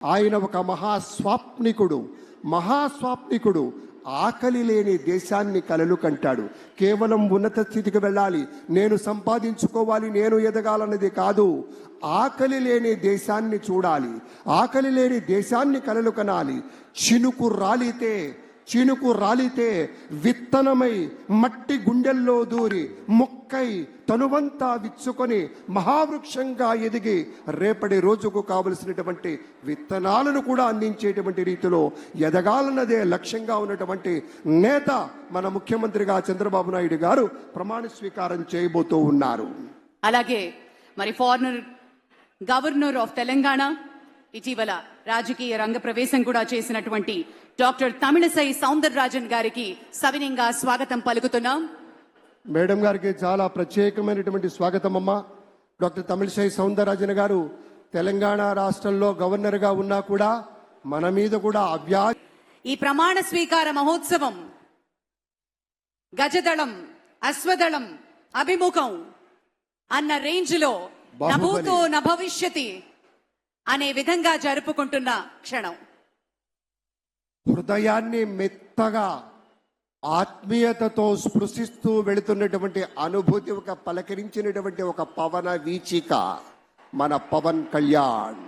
ఆయన ఒక మహాస్వాప్నికుడు. ఆకలి లేని దేశాన్ని కలలు కంటాడు. కేవలం ఉన్నత స్థితికి వెళ్ళాలి, నేను సంపాదించుకోవాలి, నేను ఎదగాలన్నది కాదు. ఆకలి లేని దేశాన్ని చూడాలి, ఆకలి లేని దేశాన్ని కలలు కనాలి. చినుకు రాలితే విత్తనమై మట్టి గుండెల్లో దూరి మొక్కై తనువంతా విచ్చుకొని మహావృక్షంగా ఎదిగి రేపటి రోజుకు కావలసినటువంటి విత్తనాలను కూడా అందించేటువంటి రీతిలో ఎదగాలన్నదే లక్ష్యంగా ఉన్నటువంటి నేత మన ముఖ్యమంత్రిగా చంద్రబాబు నాయుడు గారు ప్రమాణ స్వీకారం చేయబోతూ ఉన్నారు. అలాగే మరి ఫార్మర్ గవర్నర్ ఆఫ్ తెలంగాణ, ఇటీవల రాజకీయ రంగ ప్రవేశం కూడా చేసినటువంటి డాక్టర్ తమిళసై సౌందరరాజన్ గారికి సవినయంగా స్వాగతం పలుకుతున్నాం. మేడం గారికి చాలా ప్రత్యేకమైనటువంటి స్వాగతం అమ్మా. డాక్టర్ తమిళసై సౌందరరాజన్ గారు తెలంగాణ రాష్ట్రంలో గవర్నర్గా ఉన్నా కూడా మన మీద కూడా ఈ ప్రమాణ స్వీకార మహోత్సవం గజదళం, అశ్వదళం, అభిముఖం అన్న రేంజ్ లో నభూతో నభవిష్యతి అనే విధంగా జరుపుకుంటున్న క్షణం. హృదయాన్ని మెత్తగా ఆత్మీయతతో స్పృశిస్తూ వెళుతున్నటువంటి అనుభూతి, ఒక పలకరించినటువంటి ఒక పవన వీచిక మన పవన్ కళ్యాణ్.